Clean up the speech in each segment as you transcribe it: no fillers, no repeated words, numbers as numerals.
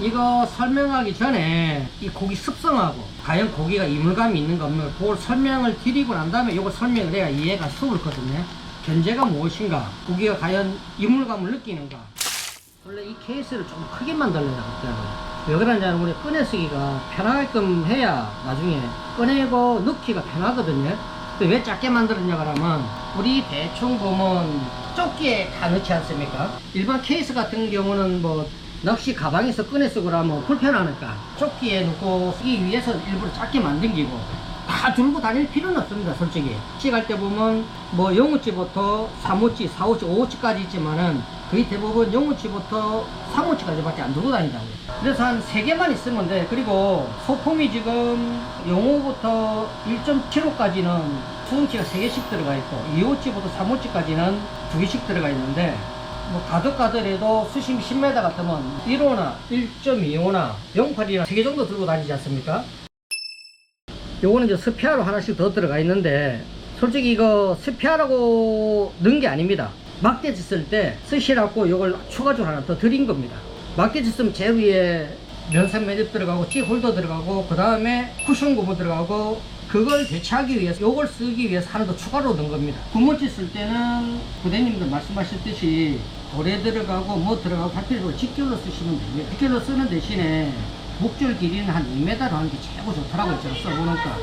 이거 설명하기 전에 이 고기 습성하고 과연 고기가 이물감이 있는가 없는가 그걸 설명을 드리고 난 다음에 이걸 설명을 해야 이해가 쉬울거든요. 견제가 무엇인가, 고기가 과연 이물감을 느끼는가. 원래 이 케이스를 좀 크게 만들려고 했잖아요. 왜 그러냐면 우리 꺼내 쓰기가 편하게끔 해야 나중에 꺼내고 넣기가 편하거든요. 왜 작게 만들었냐 그러면 우리 대충 보면 조끼에 다 넣지 않습니까? 일반 케이스 같은 경우는 뭐 낚시 가방에서 꺼내 쓰고 그러면 불편하니까 조끼에 넣고 쓰기 위해서 일부러 작게 만든 기고, 다 들고 다닐 필요는 없습니다. 솔직히 낚시갈 때 보면 뭐 0호치부터 3호치, 4호치, 5호치까지 있지만은 거의 대부분 0호치부터 3호치까지 밖에 안 들고 다니잖아요. 그래서 한 3개만 있으면 돼. 그리고 소품이 지금 0호부터 1.75까지는 수은치가 3개씩 들어가 있고 2호치부터 3호치까지는 2개씩 들어가 있는데, 뭐 가득가득해도 수심 10m 같으면 1호나 1.25나 08이나 3개 정도 들고 다니지 않습니까? 요거는 이제 스페어로 하나씩 더 들어가 있는데, 솔직히 이거 스페어라고 넣은 게 아닙니다. 막대 쳤을 때 쓰시라고 이걸 추가적으로 하나 더 드린 겁니다. 막대 쳤으면 제일 위에 면산 매듭 들어가고 찌 홀더 들어가고 그 다음에 쿠션 고무 들어가고, 그걸 대체하기 위해서 요걸 쓰기 위해서 하나 더 추가로 넣은 겁니다. 구멍치 쓸 때는 부대님들 말씀하셨듯이 돌에 들어가고 뭐 들어가고 할 필요 없고 직결로 쓰시면 됩니다. 직결로 쓰는 대신에 목줄 길이는 한 2m로 하는 게 최고 좋더라고요. 제가 써보니까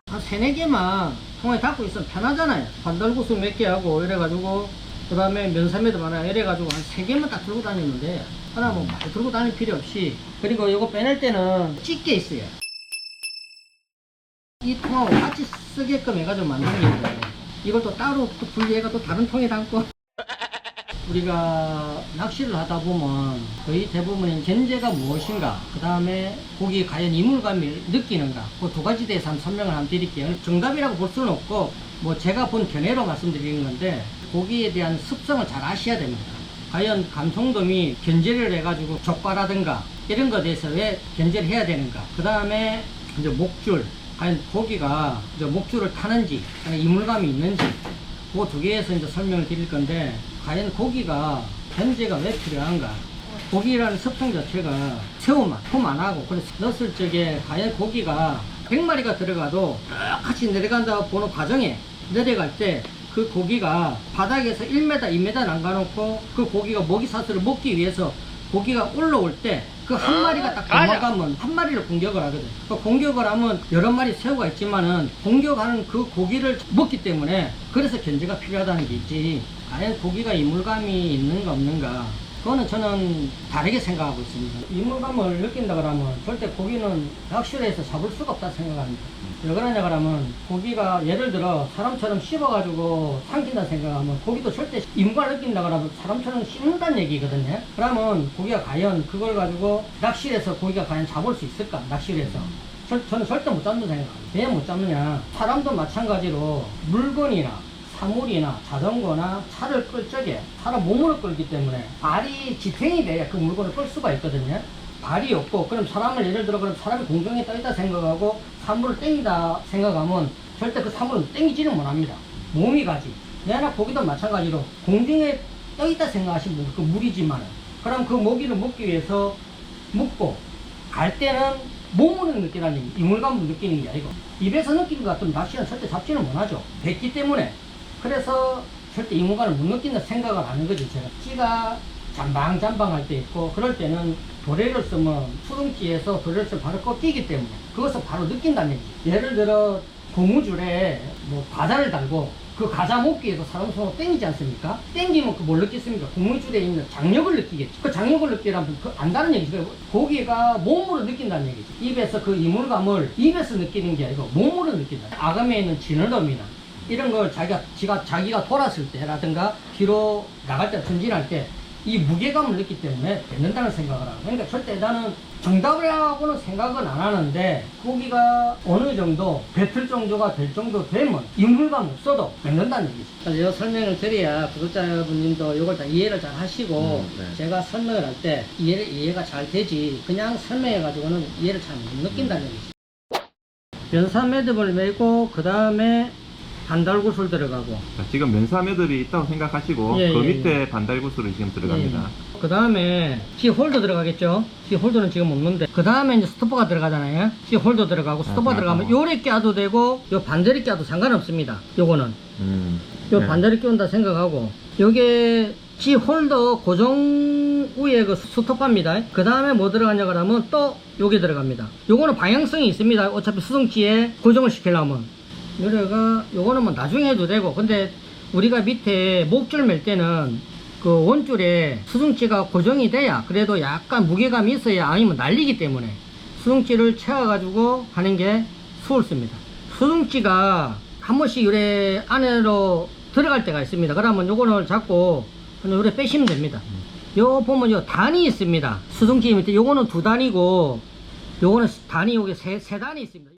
한 3-4개만 통에 담고 있으면 편하잖아요. 반달구스 몇 개 하고 이래가지고 그 다음에 면사매도 많아요. 이래가지고 한 3개만 딱 들고 다니면 돼. 하나 뭐 많이 들고 다닐 필요 없이. 그리고 이거 빼낼 때는 찢게 있어요. 이 통하고 같이 쓰게끔 해가지고 만든 게 있는데, 이걸 또 따로 또 분리해가 또 다른 통에 담고 우리가 낚시를 하다 보면 거의 대부분은 견제가 무엇인가, 그 다음에 고기 과연 이물감을 느끼는가, 그 두 가지 대해서 한번 설명을 한번 드릴게요. 정답이라고 볼 수는 없고 뭐 제가 본 견해로 말씀드리는 건데, 고기에 대한 습성을 잘 아셔야 됩니다. 과연 감성돔이 견제를 해가지고 족바라든가 이런 것에 대해서 왜 견제를 해야 되는가, 그 다음에 이제 목줄, 과연 고기가 이제 목줄을 타는지 이물감이 있는지, 그 두 개에서 이제 설명을 드릴 건데, 과연 고기가 견제가 왜 필요한가. 고기라는 습성 자체가 새우만 품 안 하고, 그래서 넣었을 적에 과연 고기가 100마리가 들어가도 똑같이 내려간다고 보는 과정에 내려갈 때 그 고기가 바닥에서 1m, 2m 남가놓고 그 고기가 먹이사슬을 먹기 위해서 고기가 올라올 때 그 한 마리가 딱 도망가면 한 마리를 공격을 하거든. 그 공격을 하면 여러 마리 새우가 있지만은 공격하는 그 고기를 먹기 때문에, 그래서 견제가 필요하다는 게 있지. 과연 고기가 이물감이 있는가 없는가, 그거는 저는 다르게 생각하고 있습니다. 이물감을 느낀다 그러면 절대 고기는 낚시를 해서 잡을 수가 없다 생각합니다. 왜 그러냐 그러면, 고기가 예를 들어 사람처럼 씹어가지고 삼킨다 생각하면 고기도 절대 이물감을 느낀다 그러면 사람처럼 씹는다는 얘기거든요. 그러면 고기가 과연 그걸 가지고 낚시를 해서 고기가 과연 잡을 수 있을까? 낚시를 해서 저는 절대 못 잡는 생각합니다. 왜 못 잡느냐, 사람도 마찬가지로 물건이나 사물이나 자전거나 차를 끌 적에 사람 몸으로 끌기 때문에 발이 지탱이 돼야 그 물건을 끌 수가 있거든요. 발이 없고, 그럼 사람을 예를 들어 그럼 사람이 공중에 떠 있다 생각하고 사물을 땡기다 생각하면 절대 그 사물은 땡기지는 못합니다. 몸이 가지. 내나 고기도 마찬가지로 공중에 떠 있다 생각하시면 돼요. 그 물이지만은. 그럼 그 모기를 먹기 위해서 먹고 갈 때는 몸으로 느끼라는 얘기, 이물감을 느끼는 게 아니고 입에서 느끼는 것 같으면 낚시는 절대 잡지는 못하죠. 뱉기 때문에. 그래서 절대 이물감을 못 느낀다 생각을 하는 거죠. 제가 찌가 잠방잠방 할 때 있고, 그럴 때는 도래를 쓰면 수릉찌에서 도래를 쓰면 바로 꺾이기 때문에 그것을 바로 느낀다는 얘기죠. 예를 들어 고무줄에 뭐 과자를 달고 그 과자 먹기에서 사람 손으로 땡기지 않습니까? 땡기면 그 뭘 느끼습니까? 고무줄에 있는 장력을 느끼겠죠. 그 장력을 느끼라면 그 안다는 얘기죠. 고기가 몸으로 느낀다는 얘기죠. 입에서 그 이물감을 입에서 느끼는 게 아니고 몸으로 느낀다. 아감에 있는 지느러미나 이런 걸 자기가 돌았을 때라든가 뒤로 나갈 때, 전진할 때 이 무게감을 느끼기 때문에 뱉는다는 생각을 하고, 그러니까 절대 나는 정답이라고는 생각은 안 하는데, 고기가 어느 정도 뱉을 정도가 될 정도 되면 이물감 없어도 뱉는다는 얘기죠. 이 설명을 드려야 구독자분님도 이걸 다 이해를 잘 하시고 네. 제가 설명을 할 때 이해가 잘 되지, 그냥 설명해 가지고는 이해를 잘 못 느낀다는 얘기죠. 면산 매듭을 매고 그 다음에 반달구슬 들어가고. 자, 지금 면사매들이 있다고 생각하시고 예, 그 예, 밑에 반달구슬이 지금 들어갑니다. 그 다음에 키홀더 들어가겠죠. 키홀더는 지금 없는데. 그 다음에 이제 스토퍼가 들어가잖아요. 키홀더 들어가고 스토퍼 들어가면 요래 껴도 되고 요 반대로 껴도 상관없습니다. 요거는 요 네. 반대로 끼운다 생각하고 요게 키홀더 고정 위에 그 스토퍼입니다. 그 다음에 뭐 들어가냐 그러면 또 요게 들어갑니다. 요거는 방향성이 있습니다. 어차피 수동치에 고정을 시키려면 요거는 뭐 나중에 해도 되고, 근데 우리가 밑에 목줄 맬 때는 그 원줄에 수중지가 고정이 돼야 그래도 약간 무게감이 있어야, 아니면 날리기 때문에 수중지를 채워가지고 하는 게 수월습니다. 수중지가 한 번씩 요래 안으로 들어갈 때가 있습니다. 그러면 요거를 잡고 그냥 요래 빼시면 됩니다. 요 보면 요 단이 있습니다. 수중지 밑에 요거는 2단이고 요거는 단이 요게 세 단이 있습니다.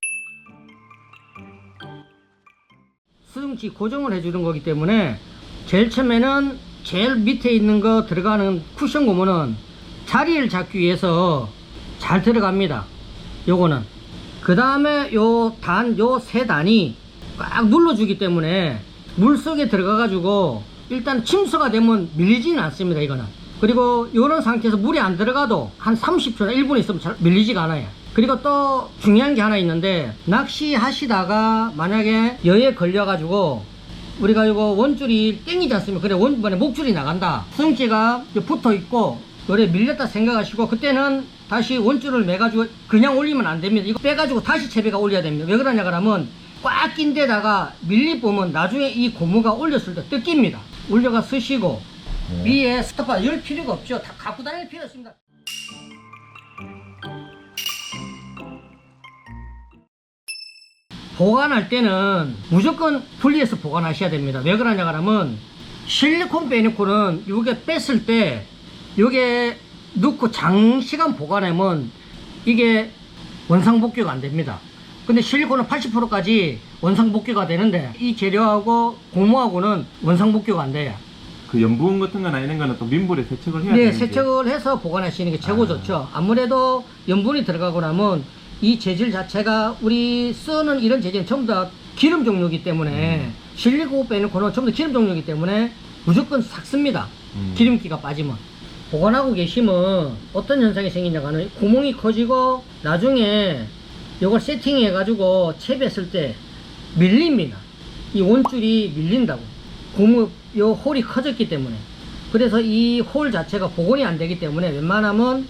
수중지 고정을 해주는 거기 때문에 제일 처음에는 제일 밑에 있는 거 들어가는 쿠션 고무는 자리를 잡기 위해서 잘 들어갑니다. 요거는 그 다음에 요 세 단이 꽉 눌러주기 때문에 물속에 들어가 가지고 일단 침수가 되면 밀리지는 않습니다. 이거는. 그리고 이런 상태에서 물이 안 들어가도 한 30초나 1분 있으면 잘 밀리지가 않아요. 그리고 또 중요한 게 하나 있는데, 낚시 하시다가 만약에 여에 걸려 가지고 우리가 이거 원줄이 땡기지 않습니까? 그래 목줄이 나간다, 수중지가 붙어 있고 요래 밀렸다 생각하시고, 그때는 다시 원줄을 매 가지고 그냥 올리면 안 됩니다. 이거 빼 가지고 다시 채비가 올려야 됩니다. 왜 그러냐 그러면 꽉 낀 데다가 밀리 보면 나중에 이 고무가 올렸을 때 뜯깁니다. 올려가 쓰시고 위에 스토퍼 열 필요가 없죠. 다 갖고 다닐 필요 없습니다. 보관할 때는 무조건 분리해서 보관하셔야 됩니다. 왜 그러냐 그러면 실리콘 빼놓고는 이게 뺐을 때 요게 넣고 장시간 보관하면 이게 원상복귀가 안 됩니다. 근데 실리콘은 80%까지 원상복귀가 되는데 이 재료하고 고무하고는 원상복귀가 안 돼요. 그 염분 같은 거나 이런 거는 또 민물에 세척을 해야 네, 되는지. 세척을 해서 보관하시는 게 최고 좋죠. 아무래도 염분이 들어가고 나면 이 재질 자체가 우리 쓰는 이런 재질은 전부 다 기름 종류이기 때문에 실리콘 빼놓고는 전부 다 기름 종류이기 때문에 무조건 삭습니다. 기름기가 빠지면. 보관하고 계시면 어떤 현상이 생기냐고 하면 구멍이 커지고 나중에 이걸 세팅해 가지고 채비했을 때 밀립니다. 이 원줄이 밀린다고. 고무 요 홀이 커졌기 때문에. 그래서 이 홀 자체가 복원이 안 되기 때문에 웬만하면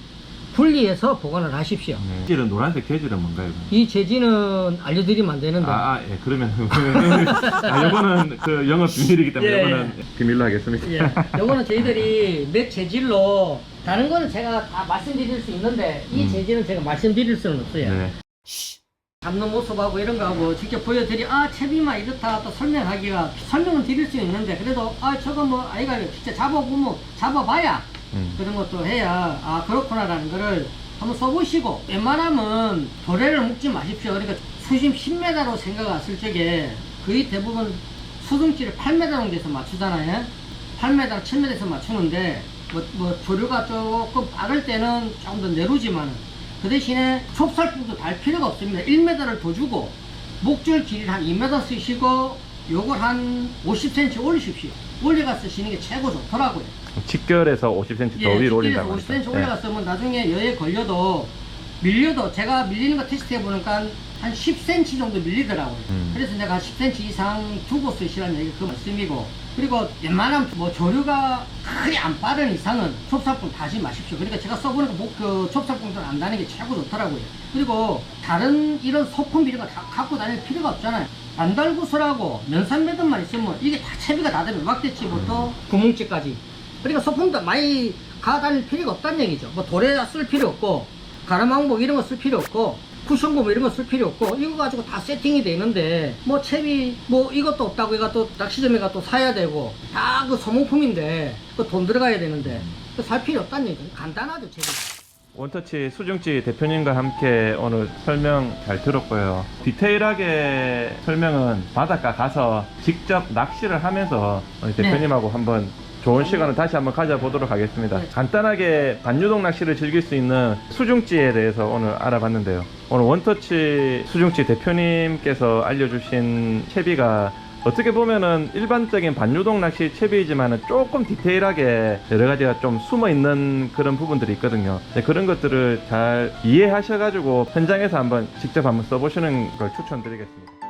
분리해서 보관을 하십시오. 재질은 노란색 재질은 뭔가요? 이 재질은 알려드리면 안 되는데. 예, 그러면 요거는 그 영업 비밀이기 때문에 예. 요거는 비밀로 하겠습니다. 예, 요거는 저희들이 몇 재질로, 다른 거는 제가 다 말씀드릴 수 있는데 이 재질은 제가 말씀드릴 수는 없어요. 네. 잡는 모습하고 이런 거하고 직접 보여드리, 채비만 이렇다 또 설명은 드릴 수 있는데, 그래도 저거 뭐 아이가 진짜 잡아보면 잡아봐야 그런 것도 해야 그렇구나라는 거를 한번 써보시고, 웬만하면 도래를 묶지 마십시오. 그러니까 수심 10m로 생각했을 적에 거의 대부분 수중지를 8m 정도에서 맞추잖아요. 8m, 7m에서 맞추는데 뭐 조류가 조금 빠를 때는 조금 더 내려오지만은 그 대신에 촉살폭도 달 필요가 없습니다. 1m를 더 주고 목줄 길이를 한 2m 쓰시고 요걸 한 50cm 올리십시오. 올려가 쓰시는 게 최고 좋더라고요. 직결해서 50cm 더 위로 올린다고 50cm 올려갔으면 나중에 여에 걸려도 밀려도, 제가 밀리는 거 테스트 해보니까 한 10cm 정도 밀리더라고요. 그래서 내가 10cm 이상 두고 쓰시라는 얘기가 그 말씀이고, 그리고 웬만하면 뭐 조류가 크게 안 빠른 이상은 촉살봉 다시 마십시오. 그러니까 제가 써보니까 그 촉살봉도 안 다는 게 최고 좋더라고요. 그리고 다른 이런 소품 비료가 다 갖고 다닐 필요가 없잖아요. 반달구슬하고 면산매듭만 있으면 이게 다 채비가 다 되면 막대치부터 구멍찌까지. 그러니까 소품도 많이 가다닐 필요가 없다는 얘기죠. 뭐 도래 쓸 필요 없고 가라망복 이런 거 쓸 필요 없고 쿠션고 뭐 이런 거 쓸 필요 없고, 이거 가지고 다 세팅이 되는데 뭐 채비 뭐 이것도 없다고 이거 낚시점에 가 또 사야 되고 다 그 소모품인데 그 돈 들어가야 되는데 살 필요 없다는 얘기죠. 간단하죠, 채비. 원터치 수중지 대표님과 함께 오늘 설명 잘 들었고요. 디테일하게 설명은 바닷가 가서 직접 낚시를 하면서 우리 대표님하고 한번 좋은 시간을 다시 한번 가져보도록 하겠습니다. 간단하게 반유동 낚시를 즐길 수 있는 수중지에 대해서 오늘 알아봤는데요. 오늘 원터치 수중지 대표님께서 알려주신 채비가 어떻게 보면은 일반적인 반유동 낚시 채비이지만은 조금 디테일하게 여러 가지가 좀 숨어 있는 그런 부분들이 있거든요. 네, 그런 것들을 잘 이해하셔가지고 현장에서 한번 직접 한번 써보시는 걸 추천드리겠습니다.